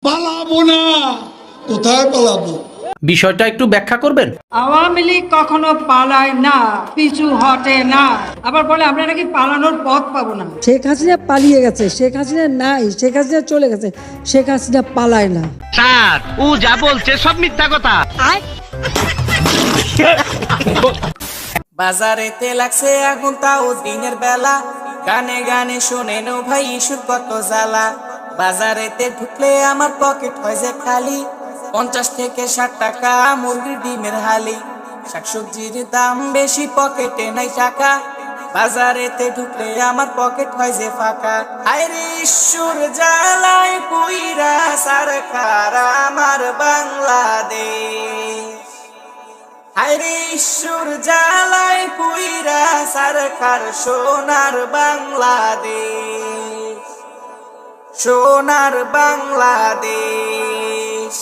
পালাবো না। কোথায় পালাবো? বিষয়টা একটু ব্যাখ্যা করবেন। আওয়ামী লীগ কখনো পালায় না, পিছু হটে না, আবার বলে আমরা নাকি পালানোর পথ পাবো না। শেখ হাসিনা পালিয়ে গেছে, শেখ হাসিনা নাই, শেখ হাসিনা চলে গেছে, শেখ হাসিনা পালায় না। স্যার ও যা বলছে সব মিথ্যা কথা। বাজারেতে লাগছে আগুন তাও দিনের বেলা, গানে গানে শোনেন ও ভাই ইস্যুর কত জ্বালা। বাজারেতে ঢুকলে আমার পকেট হয় যে খালি, 50 থেকে 60 টাকা মুরগির ডিমের হালি। শাকসবজির দাম বেশি, পকেটে নাই টাকা, বাজারেতে ঢুকলে আমার পকেট হয় যে ফাঁকা। আইরে ইস্যুর জ্বালায় পুইরা সরকার আমার বাংলাদেশ, আইরে ইস্যুর জ্বালায় পুইরা সরকার সোনার বাংলাদেশ, সোনার বাংলাদেশ,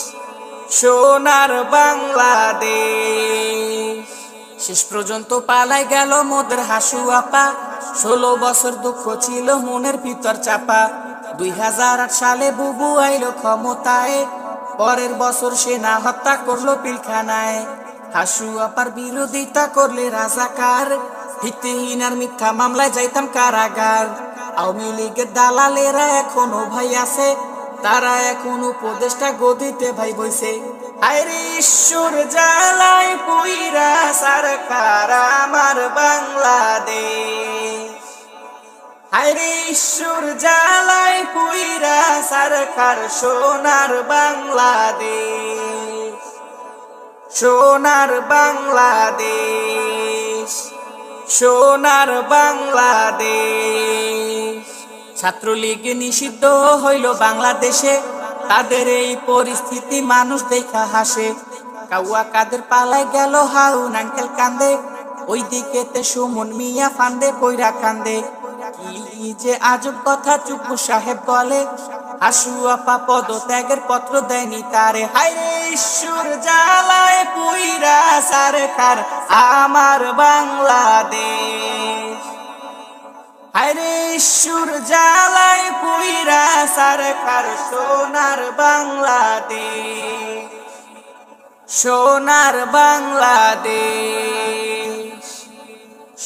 সোনার বাংলাদেশ। শেষ পর্যন্ত পালাই গেল মোদের হাসু আপা, 16 বছর দুঃখ ছিল মনের ভিতর চাপা। 2008 সালে বুবু আইলো ক্ষমতায়, পরের বছর সেনা হত্যা করলো পিলখানায়। হাসু আপার বিরোধিতা করলে রাজাকার, ভিত্তিহীন আর মিথ্যা মামলায় যাইতাম কারাগার। আওয়ামী লীগের দালালেরা এখনো ভাই আছে, তারা এখন উপদেষ্টা গদিতে ভাই বইছে। আইরে ঈশ্বর জ্বালায় পুইরা সরকার আমার বাংলাদেশ, আইরে ঈশ্বর জ্বালায় পুইরা সরকার সোনার বাংলাদেশ, সোনার বাংলাদেশ, সোনার বাংলাদেশ। ছাত্রলীগ নিষিদ্ধ হইল বাংলাদেশে, তাদের এই পরিস্থিতি মানুষ দেখা হাসে। কাউয়া কাদের পালায় গেল হাউন আঙ্কেল কান্দে, ওই দিকেতে সুমন মিয়া ফান্দে পয়রা কান্দে। কি যে আজব কথা চুপু সাহেব বলে, হাসু আপা পদত্যাগের পত্র দেয়নি তারে। হায়রে ঈশ্বর জ্বালায় পুইরা সরকার আমার বাংলাদেশ, হায়রে ঈশ্বর জ্বালায় পুইরা সরকার সোনার বাংলাদেশ, সোনার বাংলাদেশ,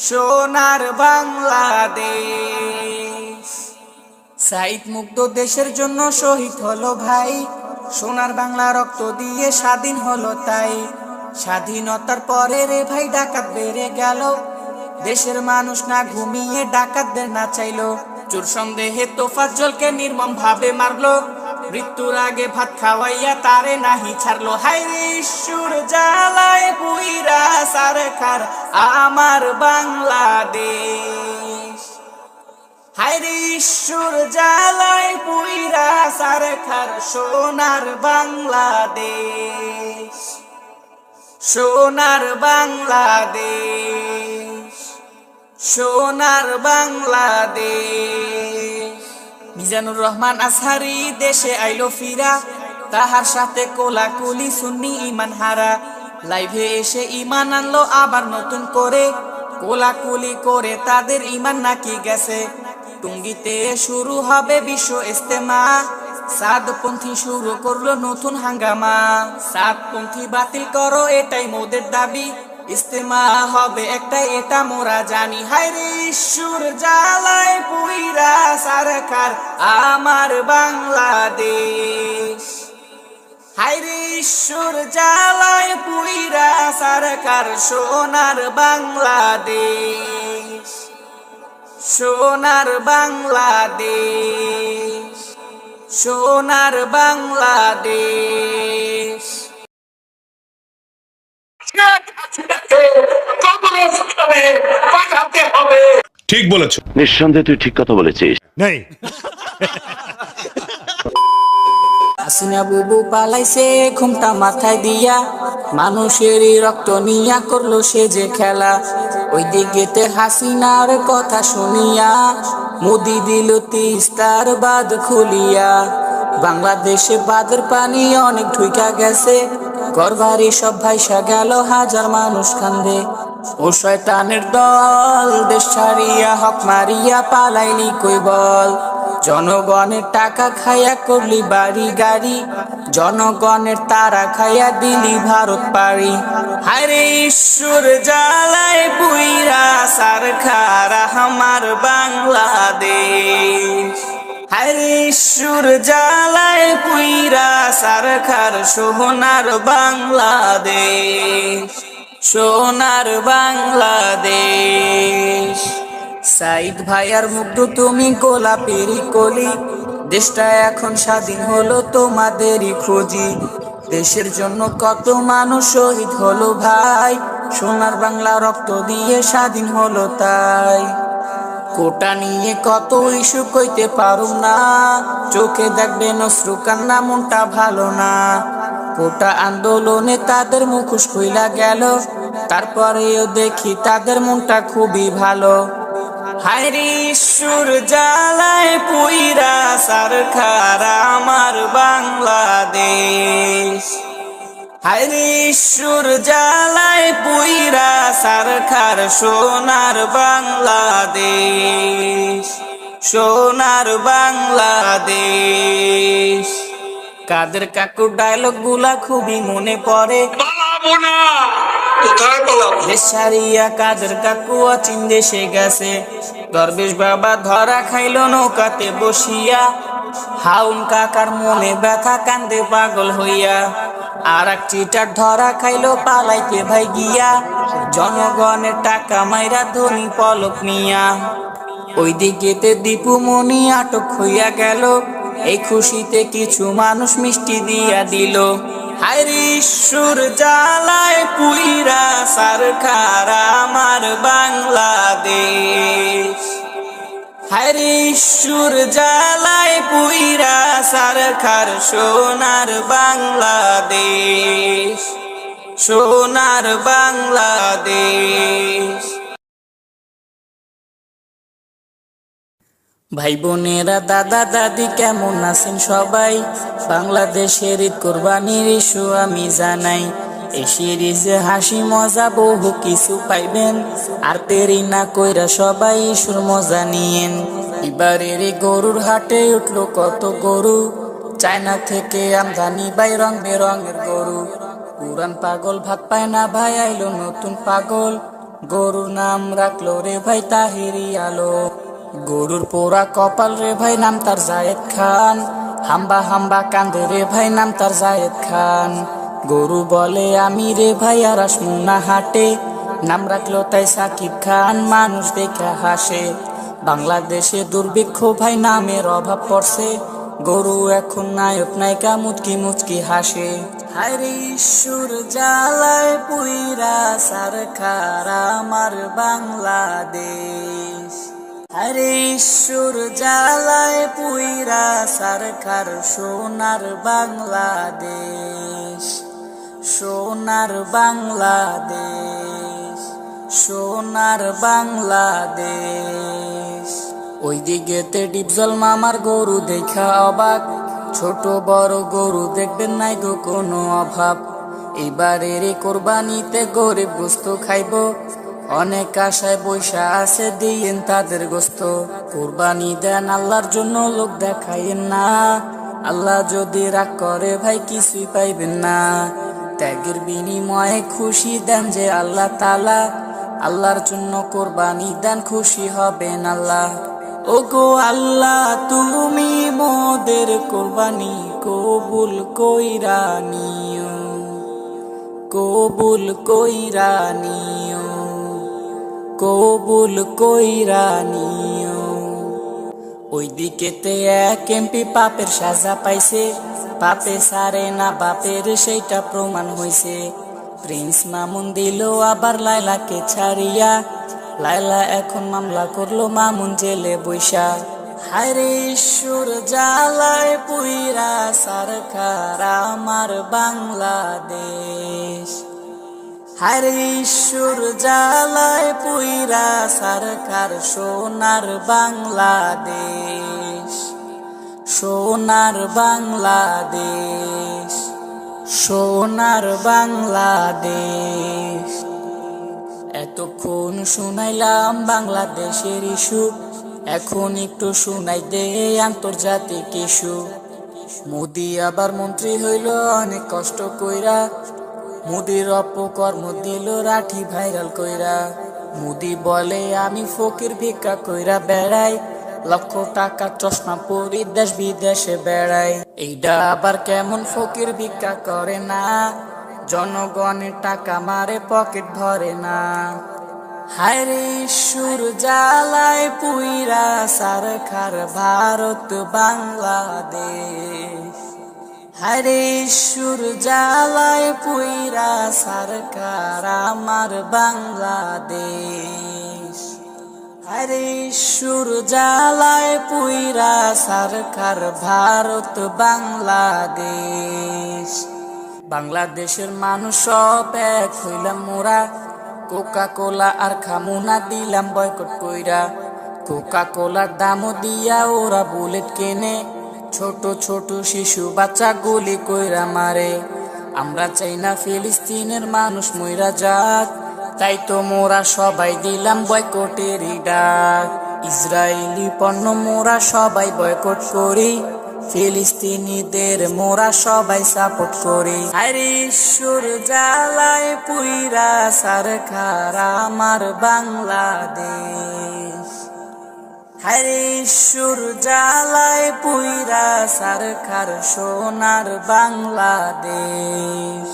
সোনার বাংলাদেশ। সাইদ মুগ্ধ দেশের জন্য শহীদ হলো ভাই, সোনার বাংলা রক্ত দিয়ে স্বাধীন হলো তাই। স্বাধীনতার পরে রে ভাই ডাকাত বেড়ে গেল, দেশের মানুষ না ঘুমিয়ে ডাকাতদের না চাইলো। চোর সন্দেহে তোফাজ্জলকে নির্মম ভাবে মারলো, মৃত্যুর আগে ভাত খাওয়াইয়া তারে নাহি ছাড়লো। হায়রে ঈশ্বর জ্বালায় পুইরা সরকার আমার বাংলাদেশ, হায়রে ঈশ্বর জ্বালায় পুইরা সরকার সোনার বাংলাদেশ, সোনার বাংলাদেশ, সোনার বাংলাদেশ। মিজানুর রহমান আসহারি দেশে আইলো ফিরা, তাহার সাথে কোলাকুলি সুন্নি ইমান হারা। লাইভে এসে ইমান আনলো আবার নতুন করে, কোলাকুলি করে তাদের ইমান নাকি গেছে। টুঙ্গিতে শুরু হবে বিশ্ব ইজতেমা, সাতপন্থী শুরু করলো নতুন হাঙ্গামা। সাতপন্থী বাতিল করো এটাই মোদের দাবি, ইজতেমা হবে একটাই এটা মোরা জানি। হায়রে ঈশ্বর জ্বালায় পুইরা সরকার আমার বাংলাদেশ, হায়রে ঈশ্বর জ্বালায় পুইরা সরকার সোনার বাংলাদেশ, সোনার বাংলাদেশ, সোনার বাংলাদেশ। ঠিক বলেছ। নিঃসন্দেহে তুই ঠিক কথা বলেছিস। নেই হাসিনা বুবু পালাইছে ঘুমটা মাথায় দিয়া, মানুষেরই রক্ত নিয়া করলো সে যে খেলা। ওই দিকেতে হাসিনার কথা শুনিয়া মোদি দিল তিস্তার বাঁধ খুলিয়া। বাংলাদেশে বাঁধের পানি অনেক ঢুইকা গেছে, ঘরবাড়ি সব ভাইসা গেল, হাজার মানুষ কান্দে। ও শয়তানের দল দেশ ছাড়িয়া হক মারিয়া পালাইলি কই বল, জনগণের টাকা খাইয়া করলি বাড়ি গাড়ি, জনগণের তারা খাইয়া দিলি ভারত পাড়ি। হায়রে ঈশ্বর জ্বালায় পুইরা সারখারা আমার বাংলাদেশ। হায়রে ঈশ্বর জ্বালায় পুইরা সারখার সোনার বাংলাদেশ, সোনার বাংলাদেশ। সাইদ ভাইয়ার মুগ্ধ তুমি গোলাপেরই কলি, দেশটা এখন স্বাধীন হলো তোমাদেরই খোঁজি। দেশের জন্য কত মানুষ শহীদ হলো ভাই, সোনার বাংলা রক্ত দিয়ে স্বাধীন হলো তাই। কোটা নিয়ে কত ইস্যু কইতে পারুম না, চোখে দেখবেন অশ্রু কান্না, মনটা ভালো না। কোটা আন্দোলনে তাদের মুখোশ খুইলা গেল, তারপরেও দেখি তাদের মনটা খুবই ভালো। হায়রে ঈশ্বর জ্বালায় পুইরা সারখারা আমার বাংলাদেশ। হায়রে ঈশ্বর জ্বালায় পুইরা সারখার সোনার বাংলাদেশ, সোনার বাংলাদেশ। কাদের কাকুর ডায়লগ গুলা খুবই মনে পড়ে, পালাবো না, কোথায় পালাবো? দেশ ছাড়িয়া কাদের কাকু অচিন দেশে গেছে। দরবেশ বাবা ধরা খাইল নৌকাতে বসিয়া, হাউন কাকার মনে ব্যথা কান্দে পাগল হইয়া। আর এক চিটার ধরা খাইল পালাইতে ভাই গিয়া, জনগণের টাকা মাইরা ধনী পলক নিয়া। ওইদিকেতে দীপু মনি আটক হইয়া গেল, এই খুশিতে কিছু মানুষ মিষ্টি দিয়া দিল। হায়রে ঈশ্বর জ্বালায় পুইরা সারখারা আমার বাংলাদেশ। হায়রে ঈশ্বর জ্বালায় পুইরা সারখার সোনার বাংলাদেশ, সোনার বাংলাদেশ। ভাই বোনেরা দাদা দাদি কেমন আছেন সবাই, বাংলাদেশের ঈদ কোরবানির ইস্যু আমি জানাই। এই সিরিজে হাসি মজা বহু কিছু পাইবেন, আর দেরি না কইরা সবাই ইস্যুর মজা নিয়েন। এবারের এই গরুর হাটে উঠলো কত গরু, চায়না থেকে আমদানি ভাই রং বেরঙের গরু। পুরান পাগল ভাত পায় না ভাই, আইলো নতুন পাগল, গরুর নাম রাখলো রে ভাই তাহেরি আলো। গরুর পোড়া কপাল রে ভাই, নাম তার জায়েদ খান, হাম্বা হাম্বা কান্দে রে ভাই, নাম তার জায়েদ খান। গরু বলে আমি রে ভাই আর আসমু না হাটে, নাম রাখলো তাই সাকিব খান, মানুষ দেখা হাসে। বাংলাদেশে দুর্ভিক্ষ ভাই, নামের অভাব পড়ছে, গরু এখন নায়ক নায়িকা মুচকি মুচকি হাসে। হায়রে ঈশ্বর জ্বালায় পুইরা সারখারা আমার বাংলাদেশ। হায়রে ঈশ্বর জ্বালায় পুইরা সারখার সোনার বাংলাদেশ, সোনার বাংলাদেশ, সোনার বাংলাদেশ। ওই দিকেতে ডিপজল মামার গরু দেখা অবাক, ছোট বড় গরু দেখবেন নাই গো কোনো অভাব। এবারের কোরবানিতে গরিব গোস্ত খাইব, অনেক আশায় বৈশা আছে দিয়েন তাদের গোস্ত। কোরবানি দেন আল্লাহর জন্য, লোক দেখাইয়েন না, আল্লাহ যদি রাগ করে ভাই কিছুই পাইবেন না। ত্যাগের বিনিময়ে খুশি দেন যে আল্লাহ তাআলা, আল্লাহর জন্য কোরবানি দেন খুশি হবেন আল্লাহ। ওগো আল্লাহ তুমি মোদের কোরবানি কবুল কইরা নিও, কবুল কইরা নিও, কবুল কইরা নিও। ওই দিকেতে এক এমপি পাপের সাজা পাইছে, পাপে সারে না বাপের সেইটা প্রমাণ হইছে। প্রিন্স মামুন দিল আবার লাইলাকে ছাড়িয়া, লাইলা এখন মামলা করলো মামুন জেলে বৈশা। হায়রে ঈশ্বর জ্বালায় পুইরা সারখারা আমার বাংলাদেশ। হায়রে ঈশ্বর জ্বালায় পুইরা সারখার সোনার বাংলাদেশ, সোনার বাংলাদেশ, সোনার বাংলাদেশ। এতক্ষণ শুনাইলাম বাংলাদেশের ইস্যু, এখন একটু শুনাই দে আন্তর্জাতিক ইস্যু। মোদি আবার মন্ত্রী হইল অনেক কষ্ট কইরা, মোদির অপকর্ম দিল লাঠি ভাইরাল কইরা। মোদি বলে আমি ফকির ভিক্ষা কইরা বেড়াই, লক্ষ টাকা চশমা পরি দেশ বিদেশে বেড়াই। এইটা আবার কেমন ফকির ভিক্ষা করে না, জনগণের টাকা মারে পকেট ভরে না। হায়রে সুর জ্বালায় পুইরা সারখার ভারত বাংলাদেশ, হায়রে সুর জ্বালায় পুইরা সরকার আমার বাংলাদেশ, হায়রে সুর জ্বালায় পুইরা সরকার ভারত বাংলাদেশ। বাংলাদেশের মানুষ সব এক হইলাম মোরা, কোকা কোলা আর খামুনা দিলাম বয়কট কইরা। কোকা কোলার দামও দিয়া ওরা বুলেট কেনে, ছোট ছোট শিশু বাচ্চা গুলি কইরা মারে। আমরা চাই না ফিলিস্তিনের মানুষ মইরা যাক, তাই তো মোরা সবাই দিলাম বয়কটেরই ডাক। ইসরায়েলি পণ্য মোরা সবাই বয়কট করি, ফিলিস্তিনিদের মোরা সবাই সাপোর্ট করি। আরে সুর জ্বালায় পুইরা সরকার আমার বাংলাদেশ, হায়রে সুর জ্বালায় পুইরা সরকার সোনার বাংলাদেশ,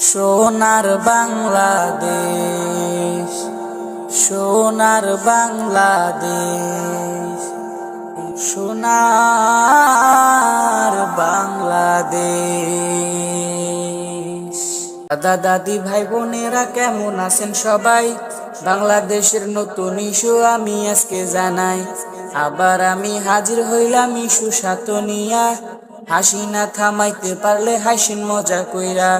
সোনার বাংলাদেশ, সোনার বাংলাদেশ, সোনার বাংলাদেশ। দাদা দাদি ভাই বোনেরা কেমন আছেন সবাই? বাংলাদেশের নতুন ইস্যু আমি আজকে জানাই। আবার আমি হাজির হইলাম ইস্যু সাতনিয়া, হাসি না থামাইতে পারলে হাসিন মজা কইরা।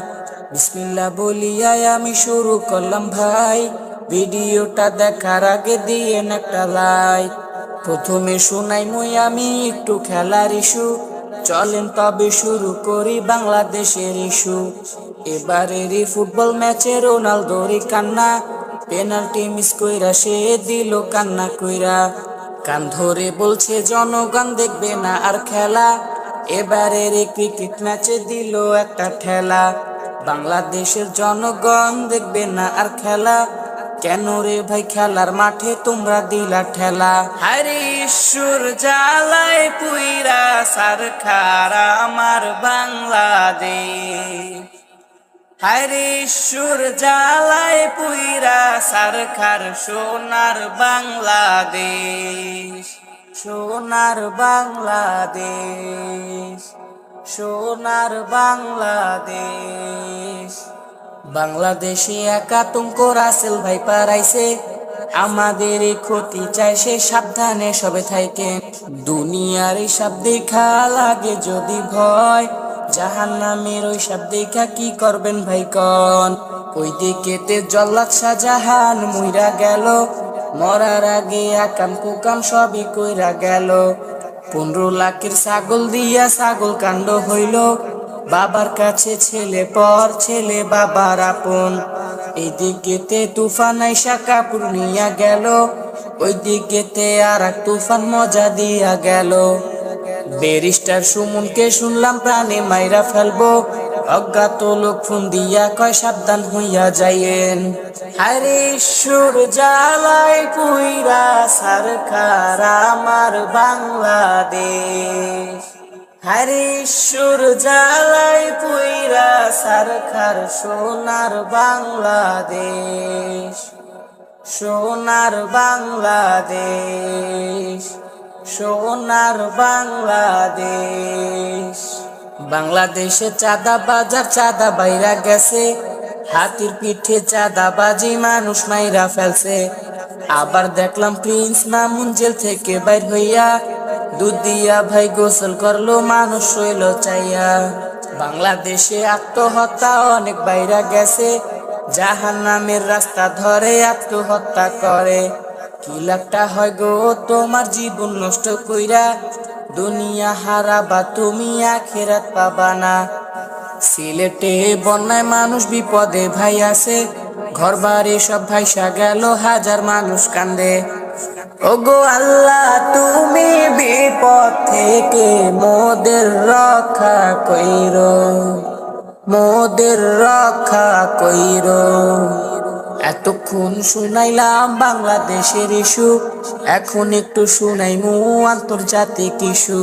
বিসমিল্লাহ বলিয়া আমি শুরু করলাম ভাই, ভিডিওটা দেখার আগে দিয়েন একটা লাইক। প্রথমে শোনাই মই আমি একটু খেলার ইস্যু, চলেন তবে শুরু করি বাংলাদেশের ইস্যু। এবারের ফুটবল ম্যাচে রোনালদোরই কান্না, পেনাল্টি মিস কইরা সে দিল কান্না কইরা। কান ধরে বলছে জনগণ দেখবে না আর খেলা, এবারের ক্রিকেট ম্যাচে দিল একটা ঠেলা। বাংলাদেশের জনগণ দেখবে না আর খেলা, কেন রে ভাই খেলার মাঠে তোমরা দিলা ঠেলা। হায়রে সুর জ্বালায় পুইরা সরকার আমার বাংলাদেশ, হায়রে সুর জ্বালায় পুইরা সরকার সোনার বাংলাদেশ, সোনার বাংলাদেশ, সোনার বাংলাদেশ। বাংলাদেশে এক আতঙ্ক রাসেল ভাই পারাইছে, আমাদের এই ক্ষতি চাই সে সাবধানে সবে থাকেন। দুনিয়ার এই সব দেখা লাগে যদি ভয়, জাহান্নামের ওই সব দেখা কি করবেন ভাই কন? ওই দিকেতে জল্লাদ শাহজাহান মইরা গেল, মরার আগে আকাম কুকাম সবই কইরা গেল। 15 লাখের ছাগল দিয়া ছাগল কাণ্ড হইল, বাবার কাছে ছেলে পর ছেলে বাবার আপন। এই দিকেতে তুফান আইসা কাপড় নিয়া গেল, ওই দিকেতে আর এক তুফান মজা দিয়া গেল। ব্যারিস্টার সুমনকে শুনলাম প্রাণে মাইরা ফেলবো, অজ্ঞাত লোক ফোন দিয়া কয় সাবধান হইয়া যাইয়েন। হায়রে সুর জ্বালায় পুইরা সরকার আমার বাংলাদেশ, হায়রে সুর জ্বালায় পুইরা সরকার সোনার বাংলাদেশ, সোনার বাংলাদেশ, সোনার বাংলাদেশ। বাংলাদেশে চাঁদা বাজার চাঁদা বাইরা গেছে, হাতির পিঠে চাঁদাবাজি মানুষ মাইরা ফেলছে। আবার দেখলাম প্রিন্স মামুন জেল থেকে বাইর হইয়া, দুধ দিয়া ভাই গোসল করলো মানুষ হইল চাইয়া। বাংলাদেশে আত্মহত্যা অনেক বাইরা গেছে, জাহান্নামের রাস্তা ধরে আত্মহত্যা করে। কি লাভটা হয় গো তোমার জীবন নষ্ট কইরা, দুনিয়া হারাবা তুমি আখিরাত পাবা না। সিলেটে বন্যায় মানুষ বিপদে ভাই আছে, ঘর বাড়ি সব ভাইসা গেল হাজার মানুষ কান্দে। ওগো আল্লাহ তুমি বিপদ থেকে মোদের রক্ষা কইরো, মোদের রক্ষা কইরো। এতক্ষণ শুনাইলাম বাংলাদেশের ইস্যু, এখন একটু শুনাইমু আন্তর্জাতিক ইস্যু।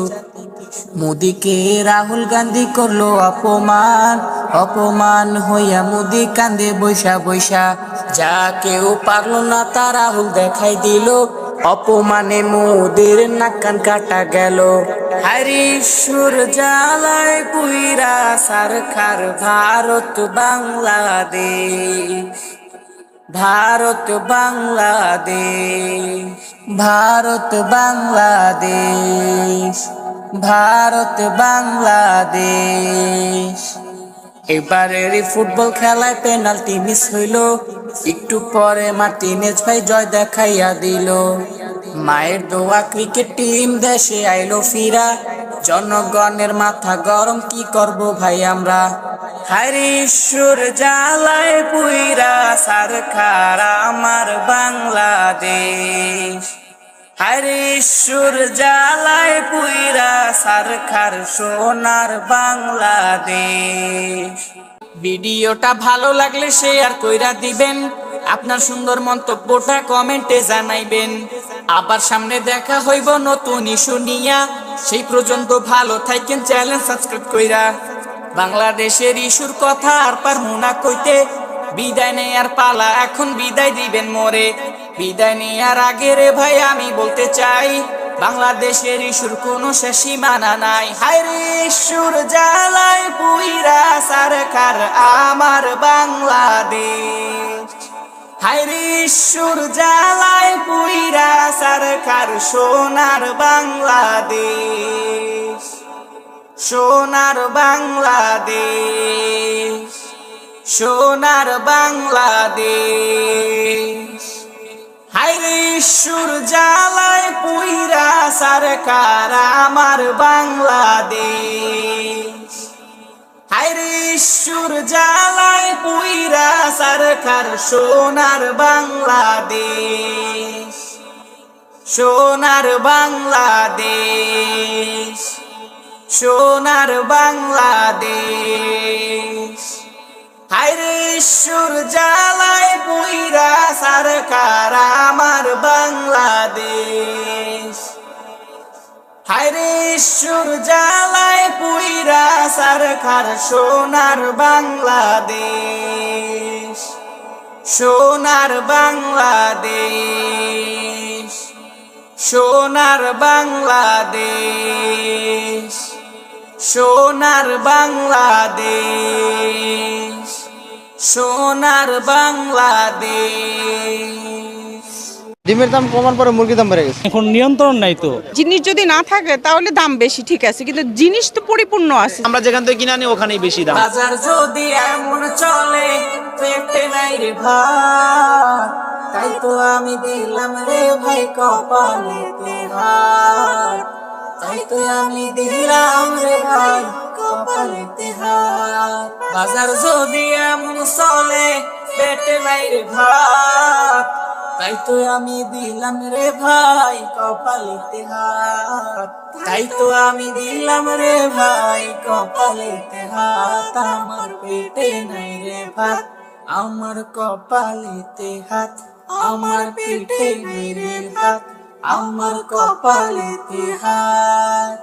মোদিকে রাহুল গান্ধী করলো অপমান, অপমান হইয়া মোদি কান্দে বৈশা বৈশা। যা কেউ পারলো না তা রাহুল দেখাই দিল, অপমানে মোদির নাক কান কাটা গেল। হরিশ্বর জ্বালায় পুইরা সরকার ভারত বাংলাদেশ, ভারত বাংলাদেশ, ভারত বাংলাদেশ, ভারত বাংলাদেশ। এবারের ফুটবল খেলায় পেনাল্টি মিস হইল, একটু পরে মার্টিনেজ ভাই জয় দেখাইয়া দিল। মায়ের দোয়া ক্রিকেট টিম দেশে আইলো ফিরা, জনগণের মাথা গরম কি করব ভাই আমরা। হরিশ্বর জ্বালায় পুইরা সরকার আমার বাংলাদেশ, হরিশ্বর জ্বালায় পুইরা সরকার সোনার বাংলাদেশ। ভিডিওটা ভালো লাগলে শেয়ার কইরা দিবেন, আপনার সুন্দর মন্তব্যটা কমেন্টে জানাইবেন। আবার সামনে দেখা হইব নতুন ইস্যু নিয়া, সেই পর্যন্ত ভালো থাকেন, চ্যানেল সাবস্ক্রাইব কইরা। বাংলাদেশের ইস্যুর কথা আর পারমু না কইতে, বিদায় নেয়ার পালা এখন বিদায় দিবেন মোরে। বিদায় নেয়ার আগে রে ভাই আমি বলতে চাই, বাংলাদেশের ইস্যুর কোনো শেষ সীমানা নাই। হায়রে ইস্যুর জ্বালায় পুইরা সরকার আমার বাংলাদেশ, হায়রে ইস্যুর জ্বালায় পুইরা সরকার সোনার বাংলাদেশ, সোনার বাংলাদেশ, সোনার বাংলাদেশ। হায়রে ইস্যুর জ্বালায় পুইরা সরকার আমার বাংলাদেশ, হায়রে ইস্যুর জ্বালায় পুইরা সরকার সোনার বাংলাদেশ, সোনার বাংলাদেশ, সোনার বাংলাদেশ। হায়রে ইস্যুর জ্বালায় পুইরা সরকার আমার বাংলাদেশ, হায়রে ইস্যুর জ্বালায় পুইরা সরকার সোনার বাংলাদেশ, সোনার বাংলাদেশ, সোনার বাংলাদেশ, সোনার বাংলাদেশ, সোনার বাংলাদেশ। ডিমের দাম কমার পরে মুরগির দাম বেড়ে গেছে। এখন নিয়ন্ত্রণ নাই তো। জিনিস যদি না থাকে তাহলে দাম বেশি, ঠিক আছে, কিন্তু জিনিস তো পরিপূর্ণ আছে। আমরা যেখান থেকে কিনে আনি ওখানেই বেশি দাম। বাজার যদি এমন চলে পেটে নাই রে ভাত, তাই তো আমি দিলাম রে ভাই কপালেতে হাত, তাই তো আমি দিলাম রে ভাই কপালেতে হাত। বাজার যদি এমন চলে পেটে নাই রে ভাত, তাই তো আমি দিলাম রে ভাই কপালেতে হাত, তাই তো আমি দিলাম রে ভাই কপালেতে হাত। আমার পেটে নাই রে ভাত, আমার কপালেতে হাত, আমার পেটে নাই রে ভাত, আমার কপালেতে হাত।